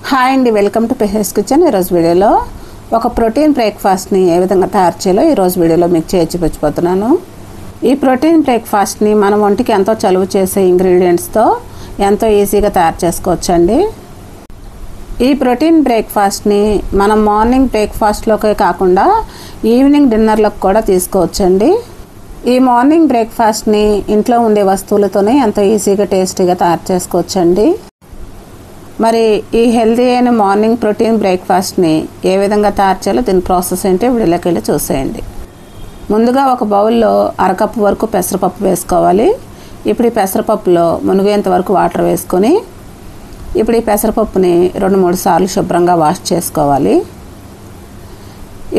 Hi అండి, welcome to పెహెస్ kitchen. ఈరోజు వీడియోలో ఒక ప్రోటీన్ బ్రేక్ఫాస్ట్ని ఏ విధంగా తయారు చేయాలో ఈరోజు వీడియోలో మీకు చూపించబోతున్నాను. ఈ ప్రోటీన్ బ్రేక్ఫాస్ట్ని మన ఒంటికి ఎంతో చలువ చేసే ఇంగ్రీడియంట్స్తో ఎంతో ఈజీగా తయారు చేసుకోవచ్చండి. ఈ ప్రోటీన్ బ్రేక్ఫాస్ట్ని మనం మార్నింగ్ బ్రేక్ఫాస్ట్లోకే కాకుండా ఈవినింగ్ డిన్నర్లకు కూడా తీసుకోవచ్చండి. ఈ మార్నింగ్ బ్రేక్ఫాస్ట్ని ఇంట్లో ఉండే వస్తువులతోనే ఎంతో ఈజీగా టేస్టీగా తయారు చేసుకోవచ్చండి. మరి ఈ హెల్తీ అయిన మార్నింగ్ ప్రోటీన్ బ్రేక్ఫాస్ట్ని ఏ విధంగా తయారు చేయాలో దీని ప్రాసెస్ ఏంటో వీడియోలోకి వెళ్ళి చూసేయండి. ముందుగా ఒక బౌల్లో అరకప్పు వరకు పెసరపప్పు వేసుకోవాలి. ఇప్పుడు ఈ పెసరపప్పులో మునిగేంత వరకు వాటర్ వేసుకొని ఇప్పుడు ఈ పెసరపప్పుని 2-3 సార్లు శుభ్రంగా వాష్ చేసుకోవాలి.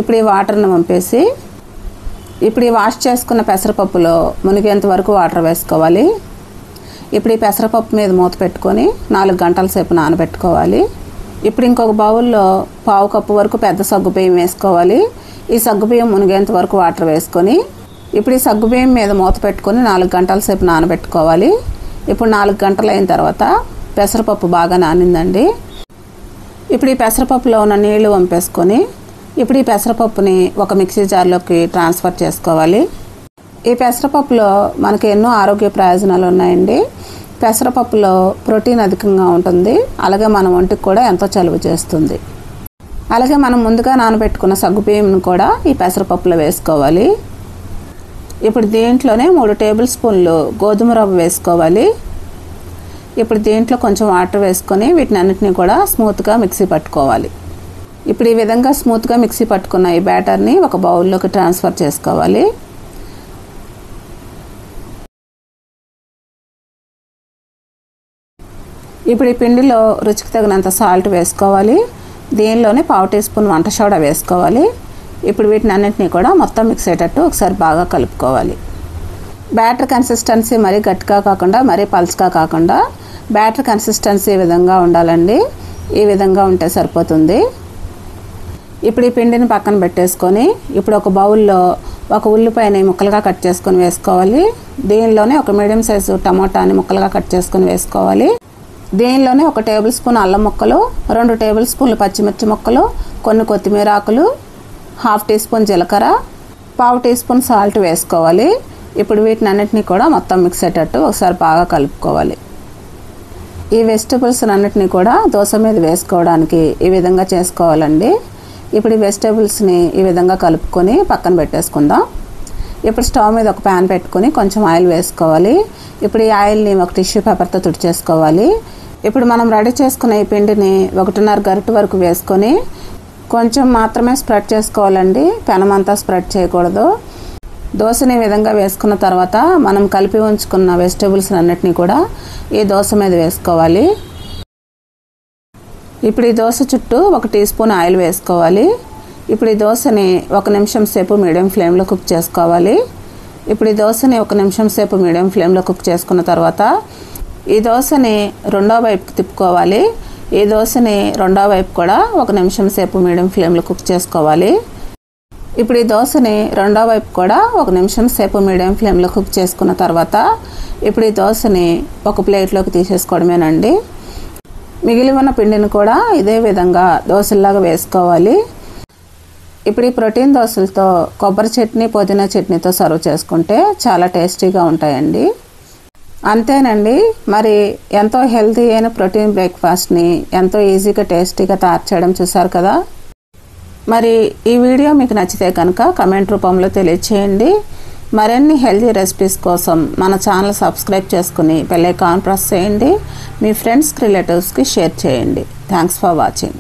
ఇప్పుడు ఈ వాటర్ని వంపేసి ఇప్పుడు ఈ వాష్ చేసుకున్న పెసరపప్పులో మునిగేంత వరకు వాటర్ వేసుకోవాలి. ఇప్పుడు ఈ పెసరపప్పు మీద మూత పెట్టుకొని 4 గంటల సేపు నానబెట్టుకోవాలి. ఇప్పుడు ఇంకొక బౌల్లో 1/2 కప్పు వరకు పెద్ద సగ్గుబియ్యం వేసుకోవాలి. ఈ సగ్గుబియ్యం మునిగేంత వరకు వాటర్ వేసుకొని ఇప్పుడు ఈ సగ్గుబియ్యం మీద మూత పెట్టుకొని 4 గంటల సేపు నానబెట్టుకోవాలి. ఇప్పుడు 4 గంటలు అయిన తర్వాత పెసరపప్పు బాగా నానిందండి. ఇప్పుడు ఈ పెసరపప్పులో ఉన్న నీళ్లు వంపేసుకొని ఇప్పుడు ఈ పెసరపప్పుని ఒక మిక్సీ జార్లోకి ట్రాన్స్ఫర్ చేసుకోవాలి. ఈ పెసరపప్పులో మనకి ఎన్నో ఆరోగ్య ప్రయోజనాలు ఉన్నాయండి. పెసరపప్పులో ప్రోటీన్ అధికంగా ఉంటుంది, అలాగే మన ఒంటికి కూడా ఎంతో చలువ చేస్తుంది. అలాగే మనం ముందుగా నానబెట్టుకున్న సగ్గుబియ్యంను కూడా ఈ పెసరపప్పులో వేసుకోవాలి. ఇప్పుడు దీంట్లోనే 3 టేబుల్ స్పూన్లు గోధుమ రవ్వ వేసుకోవాలి. ఇప్పుడు దీంట్లో కొంచెం వాటర్ వేసుకొని వీటిని అన్నిటినీ కూడా స్మూత్గా మిక్సీ పట్టుకోవాలి. ఇప్పుడు ఈ విధంగా స్మూత్గా మిక్సీ పట్టుకున్న ఈ బ్యాటర్ని ఒక బౌల్లోకి ట్రాన్స్ఫర్ చేసుకోవాలి. ఇప్పుడు ఈ పిండిలో రుచికి తగినంత సాల్ట్ వేసుకోవాలి. దీనిలోనే 1/2 టీ స్పూన్ వంట సోడా వేసుకోవాలి. ఇప్పుడు వీటిని అన్నింటినీ కూడా మొత్తం మిక్స్ అయ్యేటట్టు ఒకసారి బాగా కలుపుకోవాలి. బ్యాటర్ కన్సిస్టెన్సీ మరీ గట్టిగా కాకుండా మరీ పల్చగా కాకుండా బ్యాటర్ కన్సిస్టెన్సీ ఈ విధంగా ఉండాలండి. ఈ విధంగా ఉంటే సరిపోతుంది. ఇప్పుడు ఈ పిండిని పక్కన పెట్టేసుకొని ఇప్పుడు ఒక బౌల్లో ఒక ఉల్లిపాయని ముక్కలుగా కట్ చేసుకొని వేసుకోవాలి. దీనిలోనే ఒక మీడియం సైజు టమోటాని ముక్కలుగా కట్ చేసుకొని వేసుకోవాలి. దీనిలోనే 1 టేబుల్ స్పూన్ అల్లం ముక్కలు, 2 టేబుల్ స్పూన్లు పచ్చిమిర్చి ముక్కలు, కొన్ని కొత్తిమీర ఆకులు, 1/2 టీ స్పూన్ జీలకర్ర, 1/2 టీ స్పూన్ సాల్ట్ వేసుకోవాలి. ఇప్పుడు వీటిని అన్నిటినీ కూడా మొత్తం మిక్స్ అయ్యేటట్టు ఒకసారి బాగా కలుపుకోవాలి. ఈ వెజిటబుల్స్ అన్నిటినీ కూడా దోశ మీద వేసుకోవడానికి ఈ విధంగా చేసుకోవాలండి. ఇప్పుడు ఈ వెజిటబుల్స్ని ఈ విధంగా కలుపుకొని పక్కన పెట్టేసుకుందాం. ఇప్పుడు స్టవ్ మీద ఒక ప్యాన్ పెట్టుకొని కొంచెం ఆయిల్ వేసుకోవాలి. ఇప్పుడు ఈ ఆయిల్ని ఒక టిష్యూ పేపర్తో తుడిచేసుకోవాలి. ఇప్పుడు మనం రెడీ చేసుకున్న ఈ పిండిని 1.5 గరిటె వరకు వేసుకొని కొంచెం మాత్రమే స్ప్రెడ్ చేసుకోవాలండి, పెనమంతా స్ప్రెడ్ చేయకూడదు. దోశని ఈ విధంగా వేసుకున్న తర్వాత మనం కలిపి ఉంచుకున్న వెజిటబుల్స్ అన్నిటినీ కూడా ఈ దోశ మీద వేసుకోవాలి. ఇప్పుడు ఈ దోశ చుట్టూ 1 టీ స్పూన్ ఆయిల్ వేసుకోవాలి. ఇప్పుడు ఈ దోశని 1 నిమిషం సేపు మీడియం ఫ్లేమ్లో కుక్ చేసుకోవాలి. ఇప్పుడు ఈ దోశని 1 నిమిషం సేపు మీడియం ఫ్లేమ్లో కుక్ చేసుకున్న తర్వాత ఈ దోశని రెండో వైపుకి తిప్పుకోవాలి. ఈ దోశని రెండో వైపు కూడా 1 నిమిషం సేపు మీడియం ఫ్లేమ్లో కుక్ చేసుకోవాలి. ఇప్పుడు ఈ దోశని రెండో వైపు కూడా 1 నిమిషం సేపు మీడియం ఫ్లేమ్లో కుక్ చేసుకున్న తర్వాత ఇప్పుడు ఈ దోశని ఒక ప్లేట్లోకి తీసేసుకోవడమేనండి. మిగిలి ఉన్న పిండిని కూడా ఇదే విధంగా దోశల్లాగా వేసుకోవాలి. ఇప్పుడు ఈ ప్రోటీన్ దోశలతో కొబ్బరి చట్నీ, పుదీనా చట్నీతో సర్వ్ చేసుకుంటే చాలా టేస్టీగా ఉంటాయండి. అంతేనండి, మరి ఎంతో హెల్తీ అయిన ప్రోటీన్ బ్రేక్ఫాస్ట్ని ఎంతో ఈజీగా టేస్టీగా తయారు చేయడం చూసారు కదా. మరి ఈ వీడియో మీకు నచ్చితే కనుక కమెంట్ రూపంలో తెలియచేయండి. మరిన్ని హెల్తీ రెసిపీస్ కోసం మన ఛానల్ సబ్స్క్రైబ్ చేసుకుని బెల్ ఐకాన్ ప్రెస్ చేయండి. మీ ఫ్రెండ్స్కి, రిలేటివ్స్కి షేర్ చేయండి. Thanks for watching.